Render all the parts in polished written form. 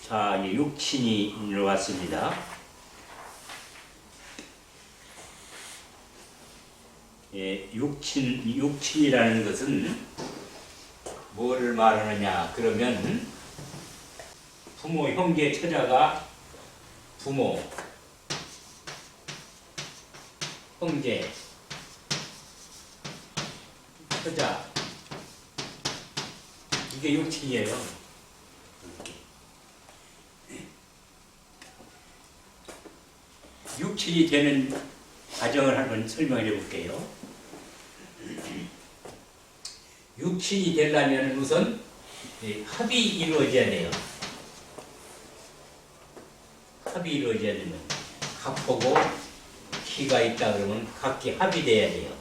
자, 이제 육친이 일어났습니다. 예, 육친이라는 것은 뭐를 말하느냐? 그러면 부모, 형제, 처자가 부모, 형제, 처자, 이게 육친이에요. 육친이 되는 과정을 한번 설명해 볼게요. 육친이 되려면 우선 합이 이루어져야 돼요. 합이 이루어져야 되면 각보고 키가 있다 그러면 각기 합이 돼야 돼요.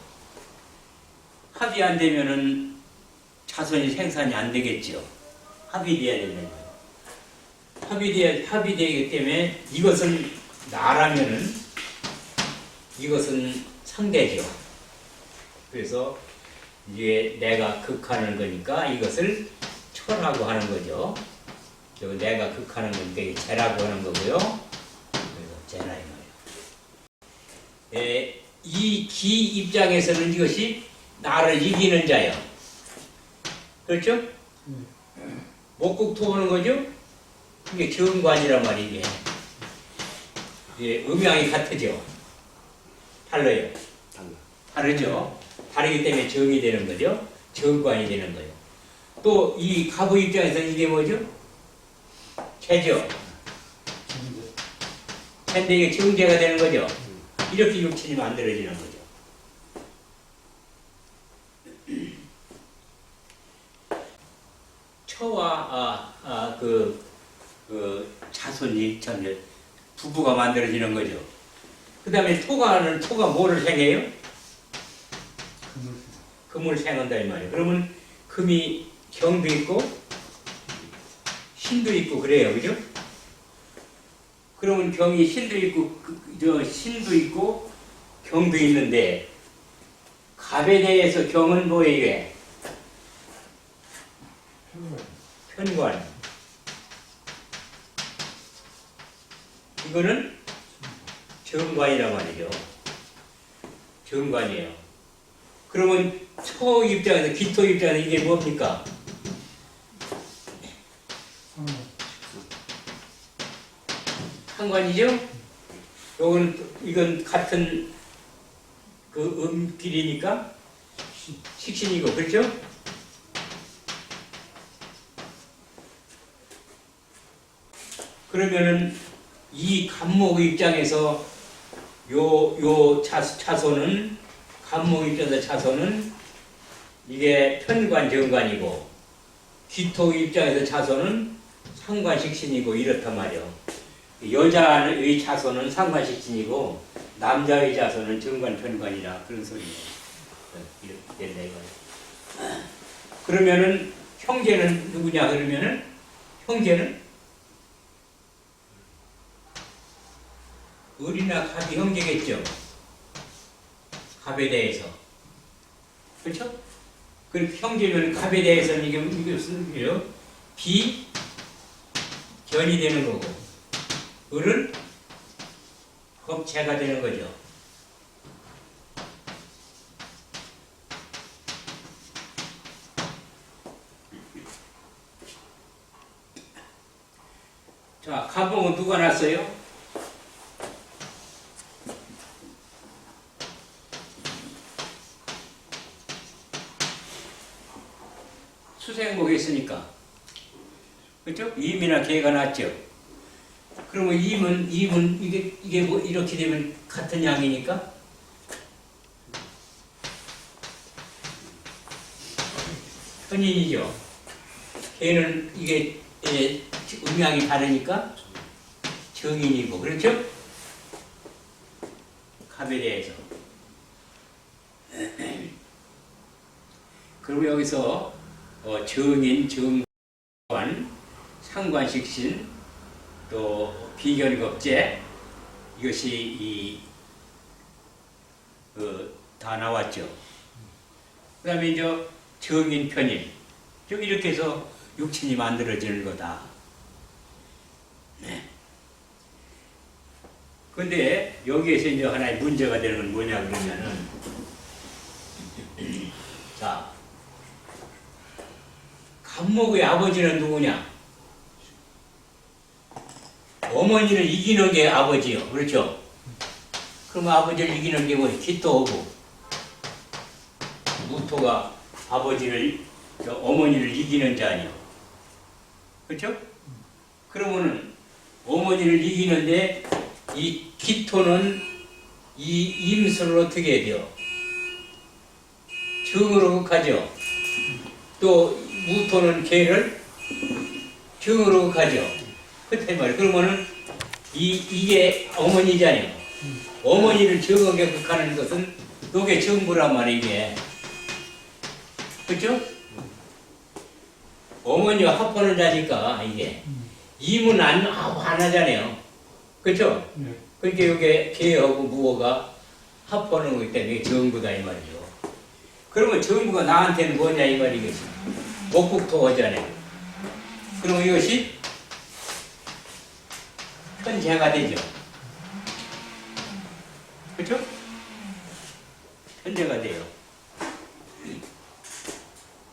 합이 안 되면은 자손이 생산이 안 되겠죠. 합이 돼야 되는 거예요. 합이 되기 때문에 이것은 나라면은 이것은 상대죠. 그래서 이게 내가 극하는 거니까 이것을 처라고 하는 거죠. 그리고 내가 극하는 거니까 이게 재라고 하는 거고요. 그래서 재라 이 말이에요. 이 기 입장에서는 이것이 나를 이기는 자예요. 그렇죠? 목국토 오는 거죠? 이게 정관이란 말이지. 음양이 같으죠? 달라요? 다르죠? 다르기 때문에 정이 되는 거죠? 정관이 되는 거예요. 또 이 가부 입장에서 이게 뭐죠? 재죠? 재인데 이게 정재가 되는 거죠? 이렇게 육친이 만들어지는 거죠. 처와 자손이 참 부부가 만들어지는 거죠. 그 다음에 토가 뭐를 생해요? 금을 생한다 이 말이에요. 그러면 금이 경도 있고 신도 있고 그래요, 그죠? 그러면 경이 신도 있고 신도 있고 경도 있는데 갑에 대해서 경은 뭐예요? 편관. 이거는 정관이란 말이죠. 정관이에요. 그러면 초 입장에서 기토 입장에서 이게 뭡니까? 상관이죠? 이건 같은 그 음길이니까 식신이고, 그렇죠? 그러면은 이 간목 입장에서 요 자손은 간목 입장에서 자손은 이게 편관 정관이고 기토 입장에서 자손은 상관식신이고 이렇단 말이에요. 여자의 자손은 상관식신이고 남자의 자손은 정관 편관이라 그런 소리예요. 이렇게 된다 이거예요. 그러면은 형제는 누구냐 그러면은 형제는 을이나 갑이 형제겠죠. 갑에 대해서. 그렇죠? 그 형제면 갑에 대해서는 이게 무슨 일이에요? 비견이 되는 거고, 을은 겁재가 되는 거죠. 자, 갑은 누가 났어요? 수생목에 있으니까. 그렇죠? 임이나 개가 났죠. 그러면 임은 이게 뭐 이렇게 되면 같은 양이니까 편인이죠. 개는 이게 음양이 다르니까 정인이고, 그렇죠? 갑에 대해서. 그리고 여기서 정인, 정관, 상관식신, 또 비견겁제 이것이 다 나왔죠. 그 다음에 이제 정인, 편인 이렇게 해서 육친이 만들어지는 거다. 근데 여기에서 이제 하나의 문제가 되는 건 뭐냐 그러면은, 자, 간목의 아버지는 누구냐? 어머니를 이기는 게 아버지요. 그렇죠? 그럼 아버지를 이기는 게 뭐예요? 기토하고 무토가 어머니를 이기는 자니요. 그렇죠? 그러면은 어머니를 이기는데 이 기토는 이 임수를 어떻게 해야 돼요? 정으로 극하죠. 또 무토는 개를 정으로 극하죠. 그때 말이에요. 그러면은 이게 어머니잖아요. 어머니를 정하게 극하는 것은 요게 정부란 말이에요. 이게. 그렇죠? 어머니와 합하는 자니까 이게 임은 안 하잖아요. 그렇죠? 네. 그러니까 요게 개하고 무어가 합하는 거기 때문에 이게 정부다 이 말이죠. 그러면 정부가 나한테는 뭐냐 이 말이겠지. 목국토하잖아요. 그러면 이것이 편제가 되죠. 그렇죠? 편제가 돼요.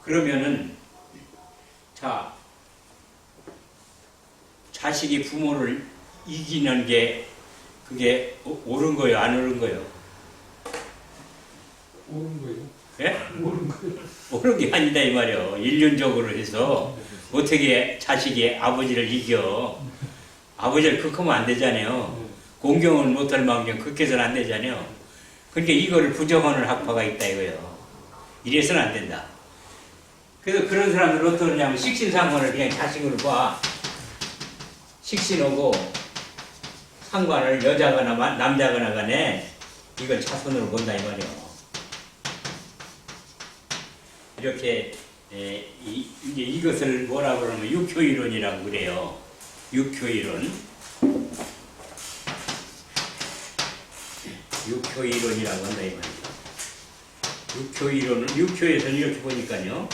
그러면은 자, 자식이 부모를 이기는 게 그게 옳은 거예요, 안 옳은 거예요? 옳은 거예요. 예? 옳은 거예요. 옳은 게 아니다 이 말이에요. 일륜적으로 해서 어떻게 자식이 아버지를 이겨? 아버지를 극하면 안 되잖아요. 공경은 못할 망정 극해서는 안 되잖아요. 그러니까 이거를 부정하는 학파가 있다 이거예요. 이래서는 안 된다. 그래서 그런 사람들은 어떻게 하냐면 식신상관을 그냥 자식으로 봐. 식신하고 상관을 여자거나 남자거나 간에 이걸 자손으로 본다 이 말이에요. 이렇게 이제 이것을 뭐라 그러면 육효이론이라고 그래요. 육효이론. 육효이론이라고 한다 이 말이에요. 육효이론을 육효에서는 이렇게 보니까요.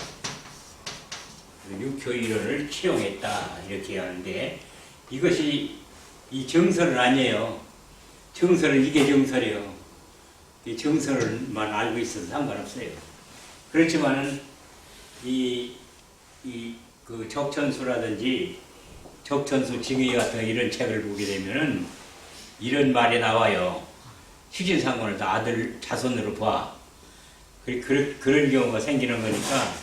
육효이론을 취용했다 이렇게 하는데 이것이 이 정설은 아니에요. 정설은 이게 정설이에요. 이 정설만 알고 있어서 상관없어요. 그렇지만은 그 적천수라든지 적천수 징의 같은 이런 책을 보게 되면은 이런 말이 나와요. 식신상관을 다 아들 자손으로 봐. 그런 경우가 생기는 거니까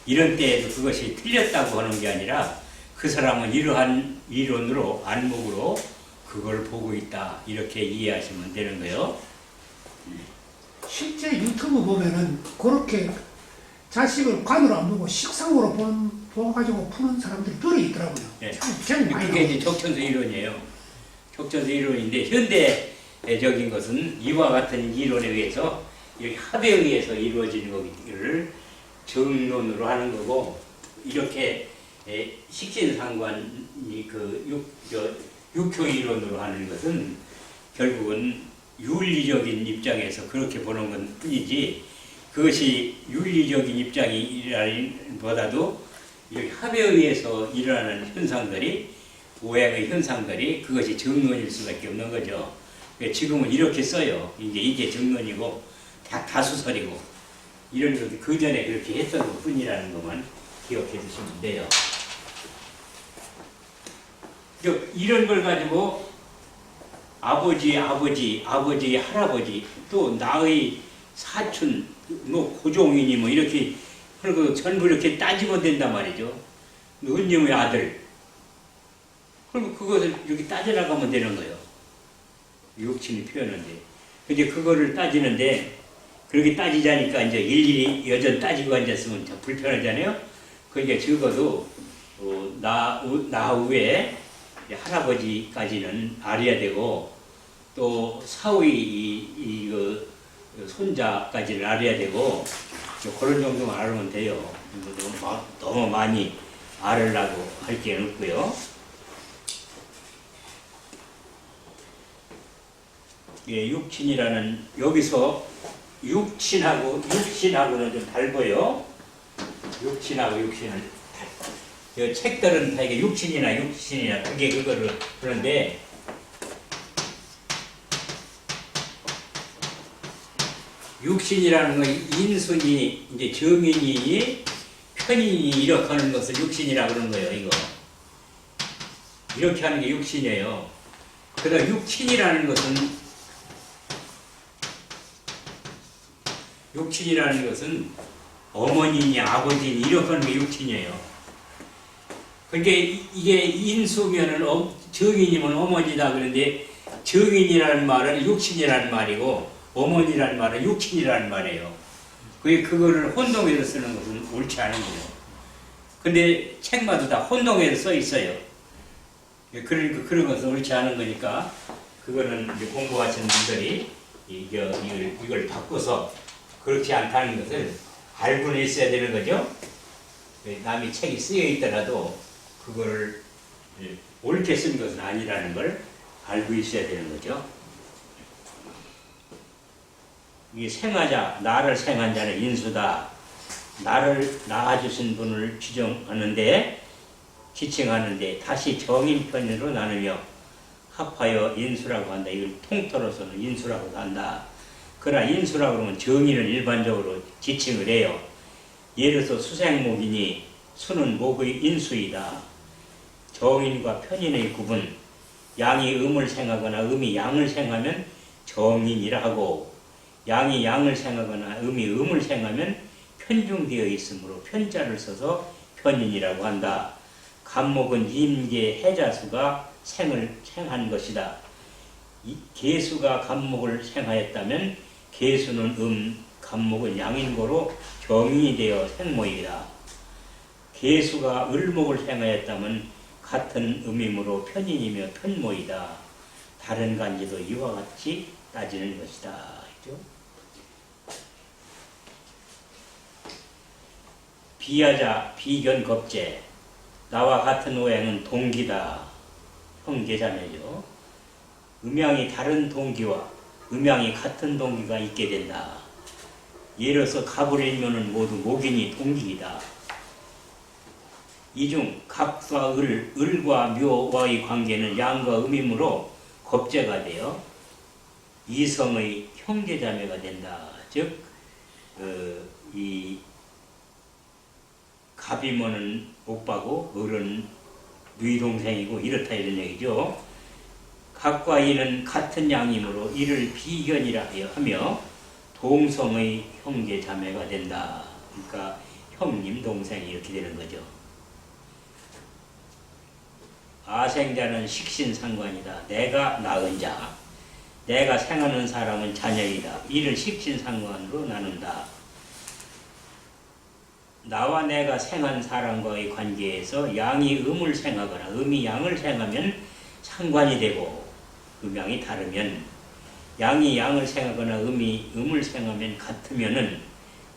이런 때에도 그것이 틀렸다고 하는 게 아니라 그 사람은 이러한 이론으로 안목으로 그걸 보고 있다 이렇게 이해하시면 되는 거예요. 실제 유튜브 보면은 그렇게 자식을 관으로 안 보고 식상으로 보가지고 푸는 사람들이 들어 있더라고요. 네. 참 많이 그게 이제 나오고. 적천수 이론이에요. 적천수 이론인데 현대적인 것은 이와 같은 이론에 의해서 이렇게 합에 의해서 이루어지는 거기를 정론으로 하는 거고 이렇게 식신상관이 그 육효 이론으로 하는 것은 결국은 윤리적인 입장에서 그렇게 보는 건 뿐이지 그것이 윤리적인 입장이라기보다도 이렇게 합에 의해서 일어나는 현상들이 오행의 현상들이 그것이 정론일 수밖에 없는 거죠. 지금은 이렇게 써요. 이게 정론이고 다수설이고 이런 것도 그 전에 그렇게 했던 것 뿐이라는 것만 기억해 두시면 돼요. 이런 걸 가지고 아버지, 할아버지, 또 나의 사촌, 고종이니 이렇게 그리고 전부 이렇게 따지면 된단 말이죠. 은님의 아들. 그리고 그것을 이렇게 따져나가면 되는 거예요. 육친이 표현한데. 이제 그거를 따지는데 그렇게 따지자니까 이제 일일이 여전 따지고 앉았으면 참 불편하잖아요. 그러니까 적어도 나 후에 할아버지까지는 알아야 되고 또 사위 손자까지는 알아야 되고 그런 정도만 알면 돼요. 너무 많이 알으려고 할 게 없고요. 예, 육친이라는 여기서 육신하고는 좀 달고요. 육신하고 육신을 저 책들은 다 이게 육신이나 그게 그거를 그런데 육신이라는 건 인순이 이제 정인이 편인이 이렇게 하는 것을 육신이라 그러는 거예요. 이거 이렇게 하는 게 육신이에요. 그러나 육신이라는 것은 어머니니 아버지니 이렇게 하는 게 육신이에요. 그러니까 이게 인수면은 정인이면 어머니다 그런데 정인이라는 말은 육신이라는 말이고 어머니라는 말은 육신이라는 말이에요. 그거를 혼동해서 쓰는 것은 옳지 않은 거예요. 근데 책마다 다 혼동해서 써 있어요. 그러니까 그런 것은 옳지 않은 거니까 그거는 이제 공부하시는 분들이 이걸 바꿔서 그렇지 않다는 것을 알고는 있어야 되는 거죠. 남이 책이 쓰여 있더라도 그거를 옳게 쓴 것은 아니라는 걸 알고 있어야 되는 거죠. 이게 생하자, 나를 생한 자는 인수다. 나를 낳아주신 분을 지칭하는데 다시 정인편으로 나누며 합하여 인수라고 한다. 이걸 통틀어서는 인수라고 한다. 그러나 인수라고 하면 정인을 일반적으로 지칭을 해요. 예를 들어서 수생목이니 수는 목의 인수이다. 정인과 편인의 구분, 양이 음을 생하거나 음이 양을 생하면 정인이라 하고 양이 양을 생하거나 음이 음을 생하면 편중되어 있으므로 편자를 써서 편인이라고 한다. 간목은 임계 해자수가 생을 생한 것이다. 계수가 간목을 생하였다면 계수는 간목은 양인고로 정인이 되어 생모이다. 계수가 을목을 생하였다면 같은 음이므로 편인이며 편모이다. 다른 간지도 이와 같이 따지는 것이다. 그죠? 비하자 비견겁제 나와 같은 오행은 동기다. 형제자매죠. 음양이 다른 동기와 음양이 같은 동기가 있게 된다. 예를 들어서 갑을 일면은 모두 목인이 동기이다. 이중 갑과 을과 묘와의 관계는 양과 음이므로 겁제가 되어 이성의 형제자매가 된다. 즉, 이 갑이면은 오빠고 을은 누이 동생이고 이렇다 이런 얘기죠. 갑과 이는 같은 양이므로 이를 비견이라 하며 동성의 형제자매가 된다. 그러니까 형님 동생이 이렇게 되는 거죠. 아생자는 식신상관이다. 내가 낳은 자, 내가 생하는 사람은 자녀이다. 이를 식신상관으로 나눈다. 나와 내가 생한 사람과의 관계에서 양이 음을 생하거나 음이 양을 생하면 상관이 되고 음양이 다르면 양이 양을 생하거나 음이 음을 생하면 같으면은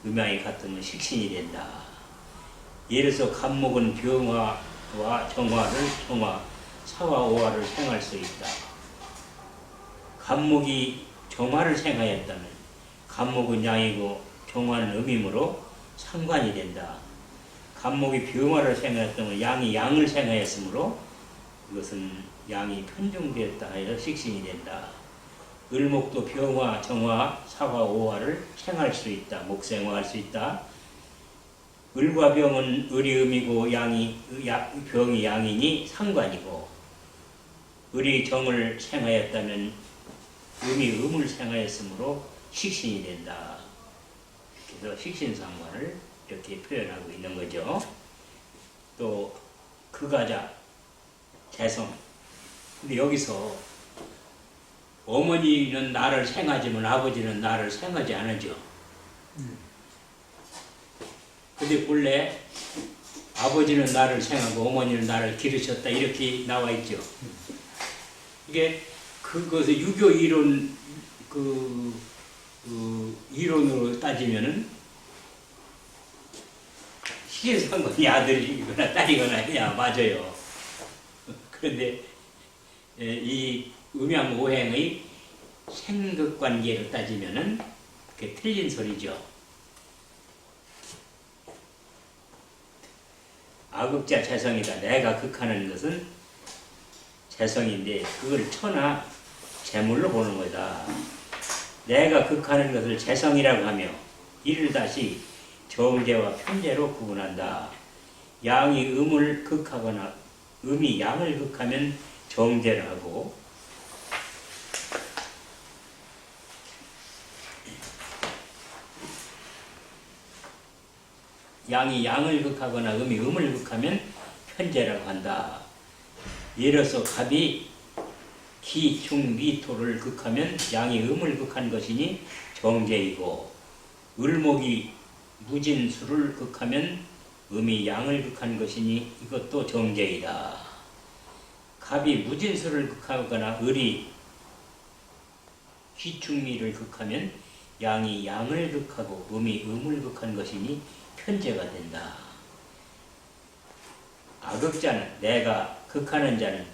음양이 같으면 식신이 된다. 예를 들어서 간목은 병화와 정화, 사화, 오화를 생할 수 있다. 간목이 정화를 생하였다면 간목은 양이고 정화는 음이므로 상관이 된다. 간목이 병화를 생하였다면 양이 양을 생하였으므로 이것은 양이 편중되었다 해서 식신이 된다. 을목도 병화, 정화, 사화, 오화를 생할 수 있다. 목생화할 수 있다. 을과 병은 을이 음이고 병이 양이니 상관이고 을이 정을 생하였다면 음이 음을 생하였으므로 식신이 된다. 그래서 식신상관을 이렇게 표현하고 있는 거죠. 또 극하자, 재성. 근데 여기서 어머니는 나를 생하지만 아버지는 나를 생하지 않으죠. 근데 본래 아버지는 나를 생하고 어머니는 나를 기르셨다 이렇게 나와 있죠. 이게 그것을 유교 이론 이론으로 따지면은 시계상관이 아들이거나 딸이거나 해야 맞아요. 그런데 이 음양오행의 생극관계로 따지면은 그게 틀린 소리죠. 아극자 재성이다. 내가 극하는 것은 재성인데 그걸 천하 재물로 보는 거다. 내가 극하는 것을 재성이라고 하며 이를 다시 정제와 편제로 구분한다. 양이 음을 극하거나 음이 양을 극하면 정제를 하고 양이 양을 극하거나 음이 음을 극하면 편제라고 한다. 예로서 갑이 기, 흉, 미, 토를 극하면 양이 음을 극한 것이니 정제이고 을목이 무진수를 극하면 음이 양을 극한 것이니 이것도 정제이다. 갑이 무진수를 극하거나 을이 기충미를 극하면 양이 양을 극하고 음이 음을 극한 것이니 편제가 된다. 아극자는 내가 극하는 자는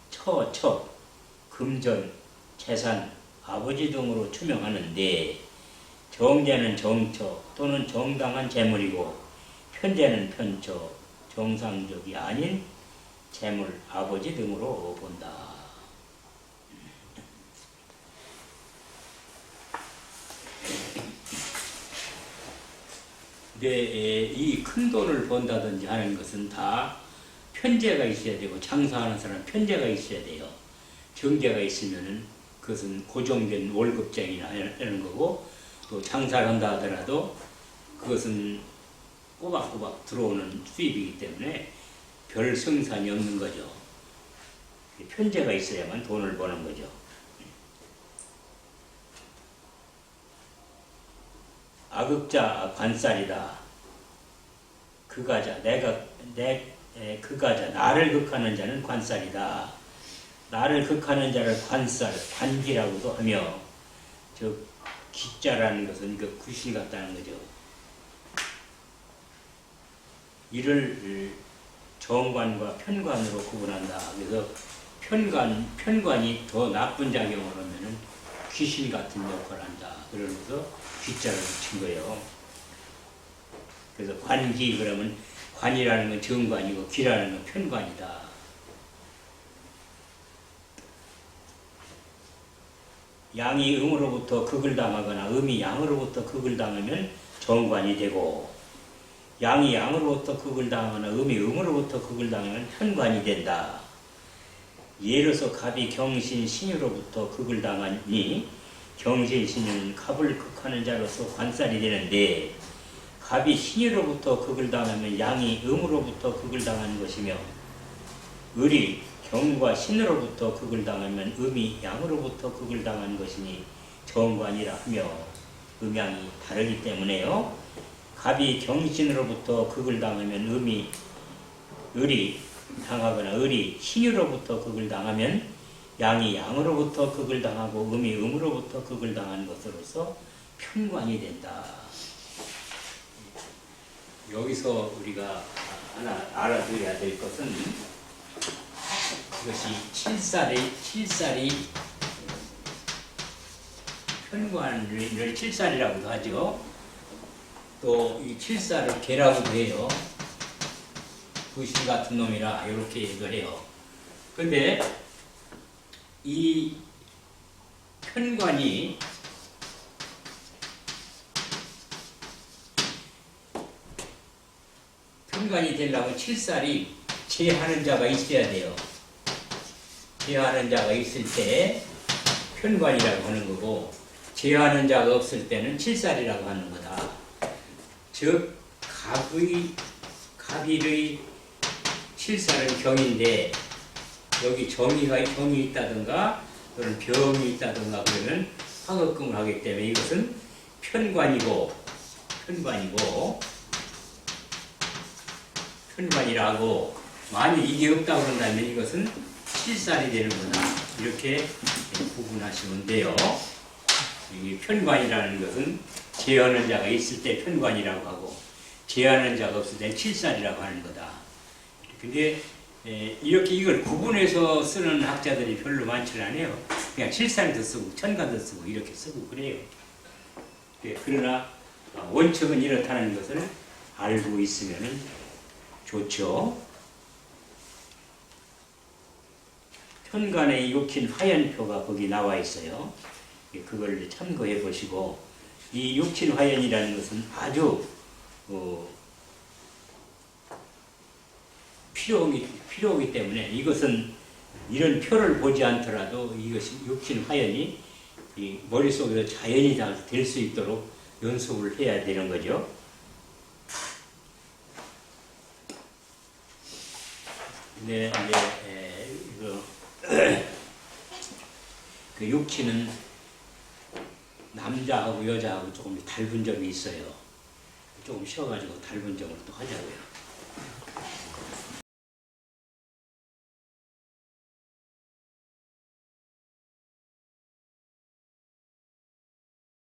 처, 금전, 재산, 아버지 등으로 추명하는데 정제는 정처 또는 정당한 재물이고 편제는 편처, 정상적이 아닌 재물, 아버지 등으로 본다. 근데 이 큰 돈을 번다든지 하는 것은 다 편제가 있어야 되고 장사하는 사람은 편제가 있어야 돼요. 정제가 있으면은 그것은 고정된 월급쟁이나 이런 거고 또 장사를 한다 하더라도 그것은 꼬박꼬박 들어오는 수입이기 때문에 별 승산이 없는 거죠. 편제가 있어야만 돈을 버는 거죠. 아극자 관살이다. 극하자 극하자 나를 극하는 자는 관살이다. 나를 극하는 자를 관살, 관기라고도 하며 저 기자라는 것은 그 구실 같다는 거죠. 이를 정관과 편관으로 구분한다. 그래서 편관이 더 나쁜 작용을 하면은 귀신 같은 역할을 한다. 그러면서 귀자를 붙인 거예요. 그래서 관기 그러면 관이라는 건 정관이고 기라는 건 편관이다. 양이 음으로부터 극을 당하거나 음이 양으로부터 극을 당하면 정관이 되고 양이 양으로부터 극을 당하거나 음이 음으로부터 극을 당하면 편관이 된다. 예로서 갑이 경신 신유로부터 극을 당하니 경신 신유는 갑을 극하는 자로서 관살이 되는데 갑이 신유로부터 극을 당하면 양이 음으로부터 극을 당하는 것이며 을이 경과 신으로부터 극을 당하면 음이 양으로부터 극을 당하는 것이니 정관이라 하며 음양이 다르기 때문에요. 갑이 경신으로부터 극을 당하면 을이 당하거나 을이 신유로부터 극을 당하면 양이 양으로부터 극을 당하고 음이 음으로부터 극을 당하는 것으로서 편관이 된다. 여기서 우리가 하나 알아둬야 될 것은 이것이 칠살이 편관을 칠살이라고도 하죠. 또 이 칠살을 개라고도 해요. 구실 같은 놈이라 이렇게 얘기를 해요. 근데 이 편관이 되려면 칠살이 제하는 자가 있어야 돼요. 제하는 자가 있을 때 편관이라고 하는 거고 제하는 자가 없을 때는 칠살이라고 하는 거다. 즉 갑일의 칠살은 경인데 여기 정이 있다든가 또는 병이 있다든가 그러면 화급금을 하기 때문에 이것은 편관이라고 만약 이게 없다고 그런다면 이것은 칠살이 되는 거다. 이렇게 구분하시면 돼요. 이 편관이라는 것은 제하는 자가 있을 때 편관이라고 하고 제하는 자가 없을 때 칠살이라고 하는 거다. 근데 이렇게 이걸 구분해서 쓰는 학자들이 별로 많지 않아요. 그냥 칠살도 쓰고 천간도 쓰고 이렇게 쓰고 그래요. 그러나 원칙은 이렇다는 것을 알고 있으면 좋죠. 현관에 육힌 화연표가 거기 나와 있어요. 그걸 참고해 보시고, 이 육힌 화연이라는 것은 아주 필요하기 때문에 이것은 이런 표를 보지 않더라도 이것이 육힌 화연이 이 머릿속에서 자연이 될 수 있도록 연습을 해야 되는 거죠. 네, 이거 그 육친은 남자하고 여자하고 조금 닮은 점이 있어요. 조금 쉬어가지고 닮은 점을 또 하자고요.